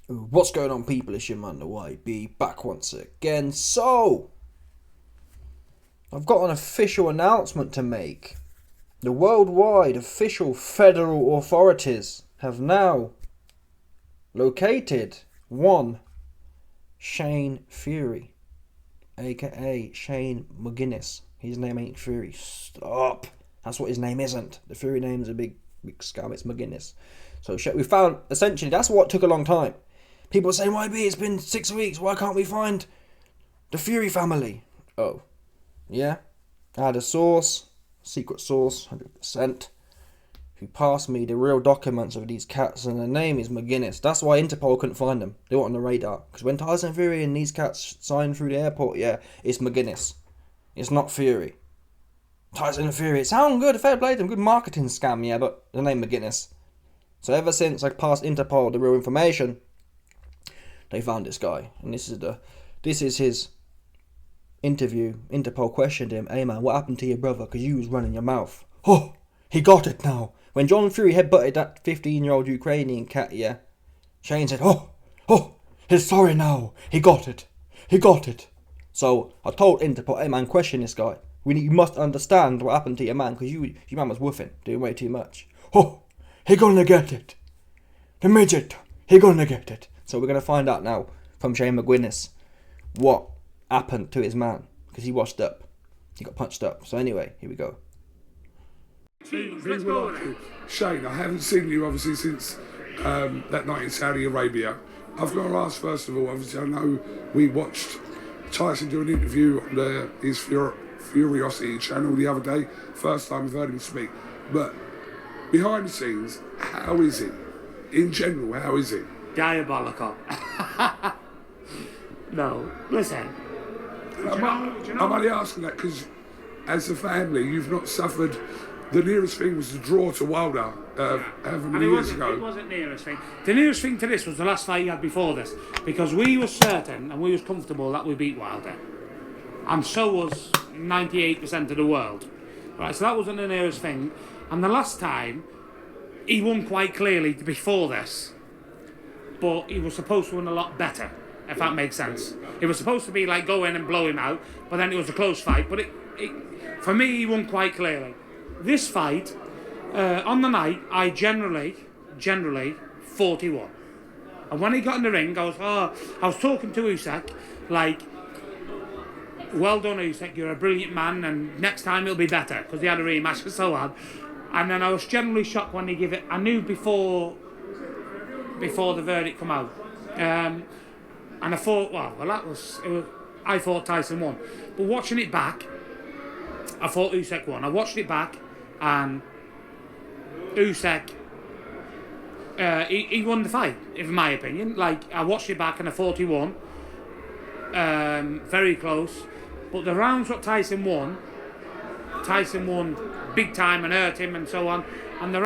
What's going on, people? It's your man, the YB, back once again. So, I've got an official announcement to make. The worldwide official federal authorities have now located one Shane Fury, aka Shane McGuinness. His name ain't Fury. Stop. That's what his name isn't. The Fury name's a big scam. It's McGuinness. So we found, essentially, that's what took a long time. People are saying, YB, it's been 6 weeks. Why can't we find the Fury family? Oh, yeah. I had a source, secret source, 100%, who passed me the real documents of these cats, and their name is McGuinness. That's why Interpol couldn't find them. They weren't on the radar. Because when Tyson Fury and these cats signed through the airport, yeah, it's McGuinness. It's not Fury. Tyson Fury, it sounds good, fair play to them, good marketing scam, yeah, but the name McGuinness. So ever since I passed Interpol the real information, they found this guy, and this is his interview. Interpol questioned him, "Hey man, what happened to your brother? Because you was running your mouth." Oh, he got it now. When John Fury headbutted that 15-year-old Ukrainian cat, yeah, Shane said, "Oh, he's sorry now. He got it. He got it." So I told Interpol, "Hey man, question this guy. You must understand what happened to your man, because your man was woofing, doing way too much." "Oh, he gonna get it. The midget, he gonna get it." So we're going to find out now from Shane McGuinness what happened to his man, because he washed up. He got punched up. So anyway, here we go. Let's go on. Shane, I haven't seen you obviously since that night in Saudi Arabia. I've got to ask first of all, obviously I know we watched Tyson do an interview on his Furiosity channel the other day. First time I've heard him speak. But behind the scenes, how is it? In general, how is it? Diabolical. No, listen. I'm only asking that because, as a family, you've not suffered. The nearest thing was the draw to Wilder however many years ago. It wasn't the nearest thing. The nearest thing to this was the last fight he had before this, because we were certain and we was comfortable that we beat Wilder, and so was 98% of the world. Right, so that wasn't the nearest thing. And the last time, he won quite clearly before this. But he was supposed to win a lot better, if that makes sense. It was supposed to be like go in and blow him out, but then it was a close fight. But for me, he won quite clearly. This fight, on the night, I generally 41. And when he got in the ring, I was talking to Usyk, like, "Well done, Usyk, you're a brilliant man, and next time it'll be better," because he had a rematch so hard. And then I was generally shocked when he gave it. I knew before the verdict come out, and I thought, I thought Tyson won, but watching it back, I thought Usyk won. I watched it back, and Usyk, he won the fight, in my opinion. Like, I watched it back and I thought he won, very close, but the rounds what Tyson won big time and hurt him and so on, and the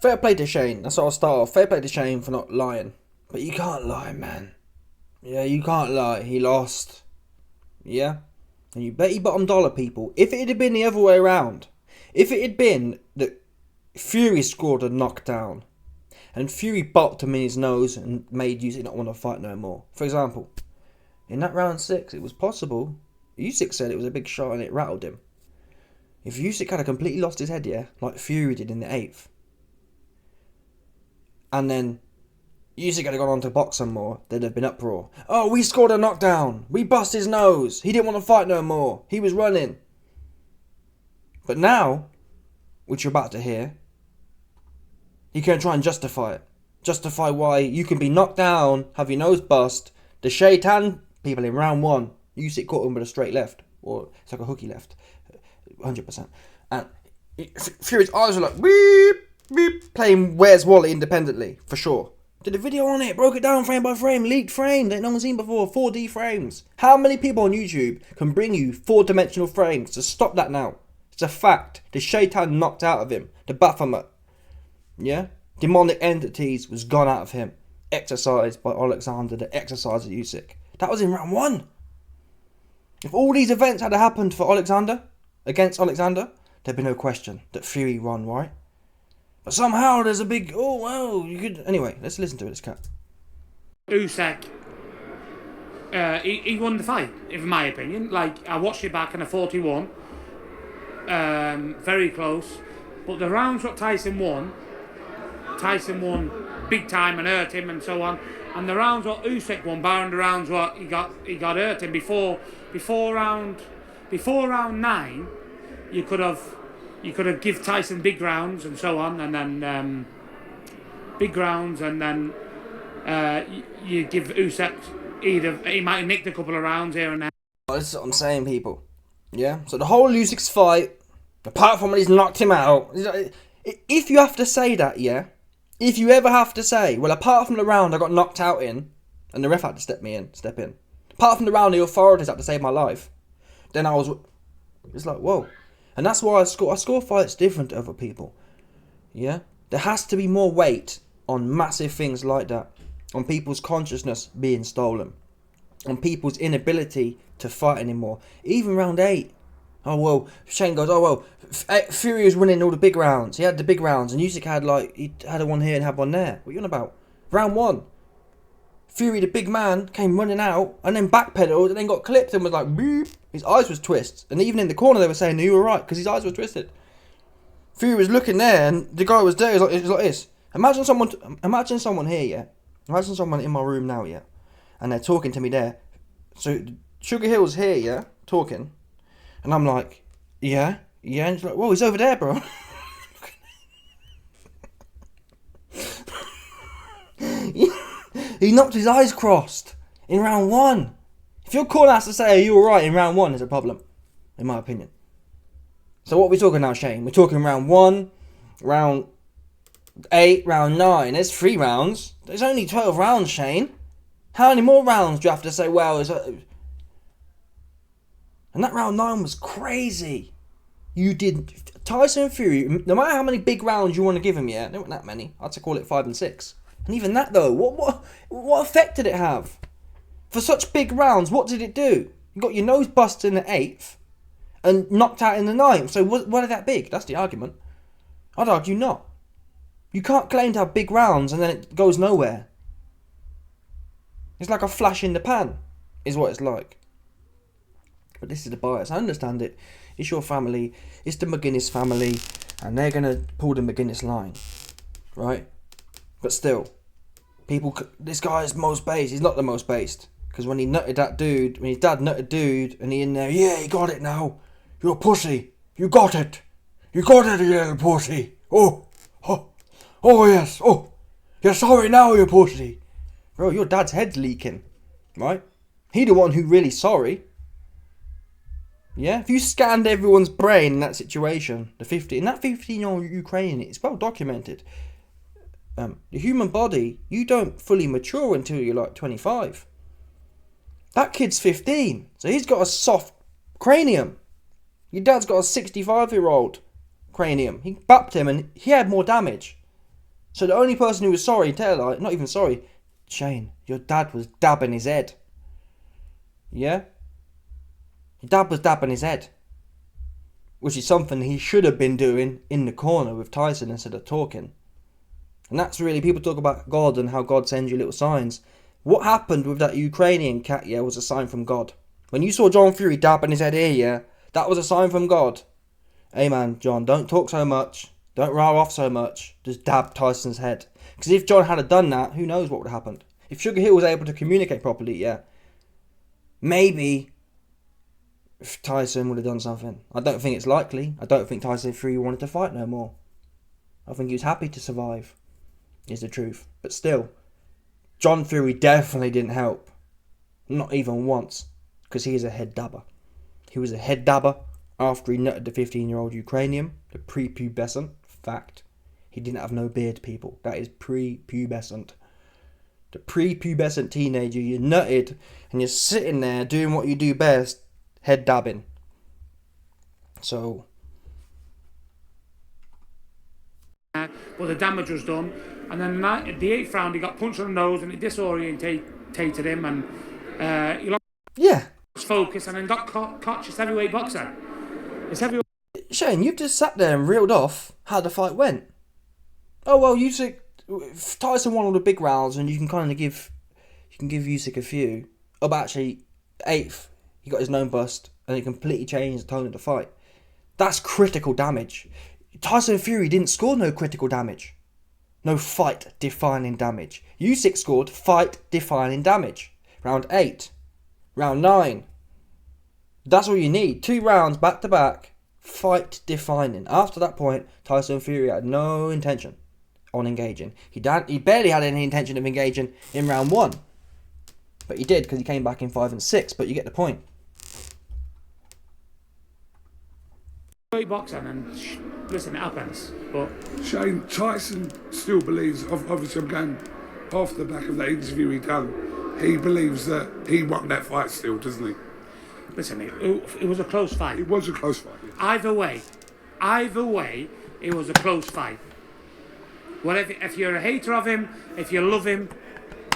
Fair play to Shane. That's what I'll start off. Fair play to Shane for not lying. But you can't lie, man. Yeah, you can't lie. He lost. Yeah? And you bet he bottom dollar, people. If it had been the other way around, if it had been that Fury scored a knockdown and Fury bopped him in his nose and made Usyk not want to fight no more. For example, in that round 6, it was possible. Usyk said it was a big shot and it rattled him. If Usyk had completely lost his head, yeah, like Fury did in the 8th, and then Usyk had gone on to box some more, there'd have been uproar. "Oh, we scored a knockdown. We bust his nose. He didn't want to fight no more. He was running." But now, which you're about to hear, he can try and justify it. Justify why you can be knocked down, have your nose bust. The Shaitan people in round 1, Usyk caught him with a straight left. Or it's like a hooky left. 100%. And Fury's eyes were like, beep, beep, playing Where's Wally independently, for sure. Did a video on it, broke it down frame by frame, leaked frames that no one's seen before, 4D frames. How many people on YouTube can bring you 4-dimensional frames? So stop that now. It's a fact. The Shaitan knocked out of him. The Baphomet. Yeah? Demonic entities was gone out of him. Exercised by Alexander, the exercise of Usyk. That was in round 1. If all these events had happened for Alexander, against Alexander, there'd be no question that Fury won, right? But somehow there's a big, oh, well, you could... Anyway, let's listen to it, this cat. Usyk, he won the fight, in my opinion. Like, I watched it back and I thought he won. Very close. But the rounds what Tyson won big time and hurt him and so on. And the rounds what Usyk won, barring the rounds what he got hurt him before round 9, you could have give Tyson big rounds and so on, and then big rounds, and then you give Usyk he might have nicked a couple of rounds here and there. This is what I'm saying, people. Yeah? So the whole Usyk's fight, apart from when he's knocked him out, if you have to say that, yeah? If you ever have to say, well, apart from the round I got knocked out in, and the ref had to step in. Apart from the round the authorities had to save my life, then it's like, whoa. And that's why I score fights different to other people. Yeah? There has to be more weight on massive things like that. On people's consciousness being stolen. On people's inability to fight anymore. Even round 8. Oh, well, Shane goes, oh, well, Fury was winning all the big rounds. He had the big rounds. And Usyk had a one here and had one there. What are you on about? Round 1. Fury, the big man, came running out and then backpedaled and then got clipped and was like, beep. His eyes was twisted. And even in the corner they were saying, you were right, because his eyes were twisted. Fury was looking there and the guy was there. It was like this. Imagine someone here, yeah? Imagine someone in my room now, yeah? And they're talking to me there. So Sugar Hill's here, yeah? Talking. And I'm like, yeah? Yeah? And he's like, whoa, he's over there, bro. He knocked his eyes crossed in round 1. If your corner has to say, are you alright in round 1, there's a problem. In my opinion. So what are we talking now, Shane? We're talking round 1, round 8, round 9. There's 3 rounds. There's only 12 rounds, Shane. How many more rounds do you have to say, well, and that round 9 was crazy. You did Tyson Fury, no matter how many big rounds you want to give him, yeah, there weren't that many. I'd say call it 5 and 6. And even that though, what effect did it have? For such big rounds, what did it do? You got your nose busted in the 8th and knocked out in the 9th. So what are that big? That's the argument. I'd argue not. You can't claim to have big rounds and then it goes nowhere. It's like a flash in the pan, is what it's like. But this is the bias. I understand it. It's your family. It's the McGuinness family. And they're going to pull the McGuinness line. Right? But still. This guy is most based. He's not the most based. Because when he nutted that dude, when his dad nutted dude, and he in there, yeah, he got it now. You're a pussy. You got it. You got it, you little pussy. Oh yes. Oh, you're sorry now, you pussy. Bro, your dad's head's leaking. Right? He the one who really sorry. Yeah? If you scanned everyone's brain in that situation, that 15-year-old Ukrainian, it's well documented. The human body, you don't fully mature until you're like 25. That kid's 15, so he's got a soft cranium. Your dad's got a 65-year-old cranium. He bapped him and he had more damage. So the only person who was sorry, not even sorry, Shane, your dad was dabbing his head. Yeah? Your dad was dabbing his head. Which is something he should have been doing in the corner with Tyson instead of talking. And that's really, people talk about God and how God sends you little signs. What happened with that Ukrainian cat, yeah, was a sign from God. When you saw John Fury dabbing his head here, yeah, that was a sign from God. Hey man, John, don't talk so much. Don't rile off so much. Just dab Tyson's head. Because if John had done that, who knows what would have happened. If Sugar Hill was able to communicate properly, yeah, maybe if Tyson would have done something. I don't think it's likely. I don't think Tyson Fury wanted to fight no more. I think he was happy to survive, is the truth. But still, John Fury definitely didn't help. Not even once. Because he is a head dabber. He was a head dabber after he nutted the 15-year-old Ukrainian, the prepubescent. Fact. He didn't have no beard, people. That is prepubescent. The prepubescent teenager, you're nutted and you're sitting there doing what you do best, head dabbing. So. But the damage was done. And then the 8th round, he got punched on the nose and it disorientated him and he lost focus and then got caught just heavyweight boxer. It's heavyweight. Shane, you've just sat there and reeled off how the fight went. Oh, well, Tyson won all the big rounds and you can kind of give you can give Usyk a few. Oh, but actually, 8th, he got his known bust, and it completely changed the tone of the fight. That's critical damage. Tyson Fury didn't score no critical damage. No fight-defining damage. Usyk scored fight-defining damage. Round 8. Round 9. That's all you need. 2 rounds back-to-back. Fight-defining. After that point, Tyson Fury had no intention on engaging. He barely had any intention of engaging in round 1. But he did, because he came back in 5 and 6. But you get the point. Great boxing, and listen, it happens. But Shane, Tyson still believes, obviously I'm going off the back of that interview he done, he believes that he won that fight still, doesn't he? listen, it was a close fight. It was a close fight. Yeah. Either way, it was a close fight. Whatever, if you're a hater of him, if you love him,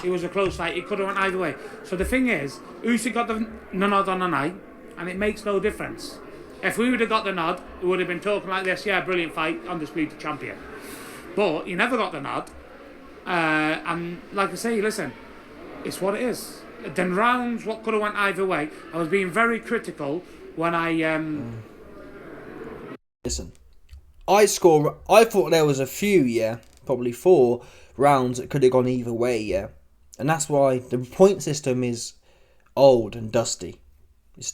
it was a close fight. It could have went either way. So the thing is, Usyk got the nod on the night, and it makes no difference. If we would have got the nod, we would have been talking like this, yeah, brilliant fight, undisputed champion. But he never got the nod. And like I say, listen, it's what it is. Then rounds, what could have went either way. I was being very critical when I... Listen, I thought there was a few, yeah, probably 4 rounds that could have gone either way, yeah. And that's why the point system is old and dusty.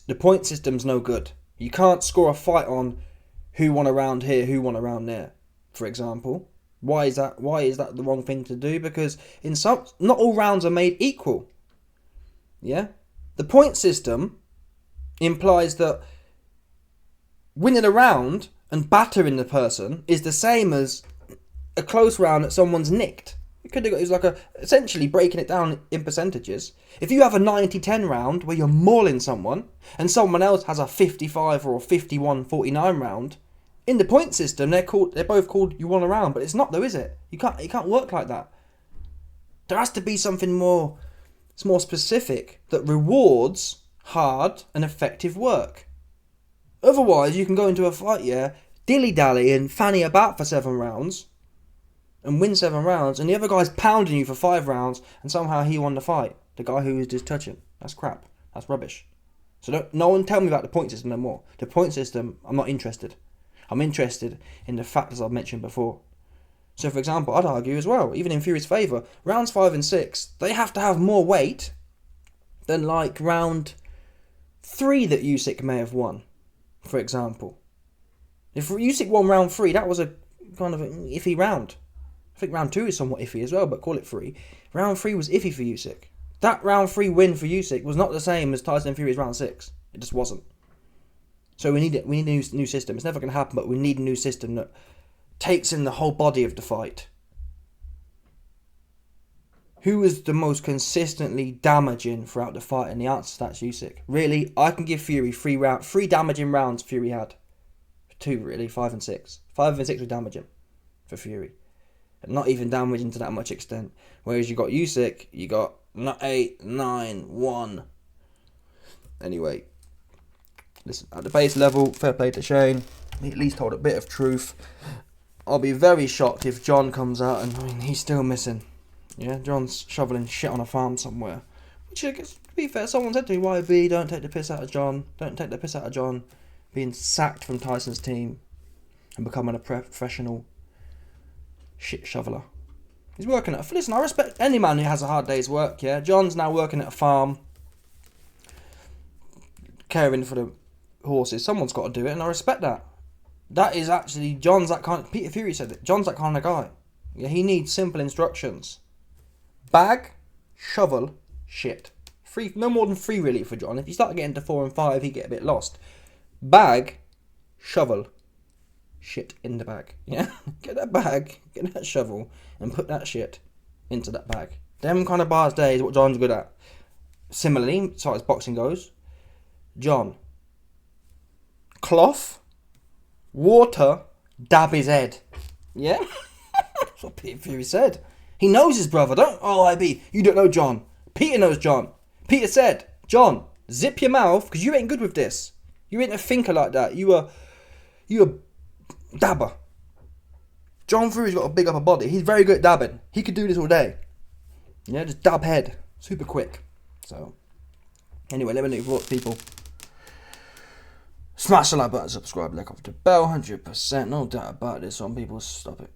The point system's no good. You can't score a fight on who won a round here, who won a round there, for example. Why is that the wrong thing to do? Because not all rounds are made equal. Yeah? The point system implies that winning a round and battering the person is the same as a close round that someone's nicked. It's like essentially breaking it down in percentages. If you have a 90-10 round where you're mauling someone and someone else has a 55 or a 51-49 round, in the point system they're both called you won a round, but it's not though, is it? You can't work like that. There has to be something more specific that rewards hard and effective work. Otherwise, you can go into a fight, yeah, dilly-dally and fanny about for 7 rounds and win 7 rounds, and the other guy's pounding you for 5 rounds, and somehow he won the fight. The guy who was just touching. That's crap. That's rubbish. So no one tell me about the point system no more. The point system, I'm not interested. I'm interested in the factors I've mentioned before. So, for example, I'd argue as well, even in Fury's favour, rounds 5 and 6, they have to have more weight than like round 3 that Usyk may have won, for example. If Usyk won round 3, that was a kind of an iffy round. I think round 2 is somewhat iffy as well, but call it 3. Round 3 was iffy for Usyk. That round 3 win for Usyk was not the same as Tyson Fury's round 6. It just wasn't. So we need a new system. It's never going to happen, but we need a new system that takes in the whole body of the fight. Who was the most consistently damaging throughout the fight? And the answer to that's Usyk. Really, I can give Fury 3 damaging rounds Fury had. 2 really, 5 and 6. 5 and 6 were damaging for Fury. And not even damaging to that much extent. Whereas you got Usyk, you got 8, 9, 1. Anyway, listen, at the base level, fair play to Shane. He at least told a bit of truth. I'll be very shocked if John comes out and he's still missing. Yeah, John's shoveling shit on a farm somewhere. Which, I guess, to be fair, someone said to me, YB, don't take the piss out of John. Don't take the piss out of John being sacked from Tyson's team and becoming a professional shit shoveler. He's working at listen, I respect any man who has a hard day's work, yeah. John's now working at a farm, caring for the horses. Someone's got to do it, and I respect that. That is actually, John's that kind of, Peter Fury said it, John's that kind of guy. Yeah, he needs simple instructions. Bag, shovel, shit. 3, no more than 3 really for John. If you start getting to 4 and 5, he'd get a bit lost. Bag, shovel, shit in the bag. Yeah, get that bag, get that shovel, and put that shit into that bag. Them kind of bars there is what John's good at. Similarly, as far as boxing goes, John, cloth, water, dab his head. Yeah, that's what Peter Fury said. He knows his brother. IB, you don't know John. Peter knows John. Peter said, John, zip your mouth because you ain't good with this. You ain't a thinker like that. You a dabber. John Fury's got a big upper body. He's very good at dabbing. He could do this all day. Yeah, just dab head. super quick. So, anyway, let me know your thoughts, people. Smash the like button, subscribe, like off the bell, 100%, no doubt about this. Some people stop it.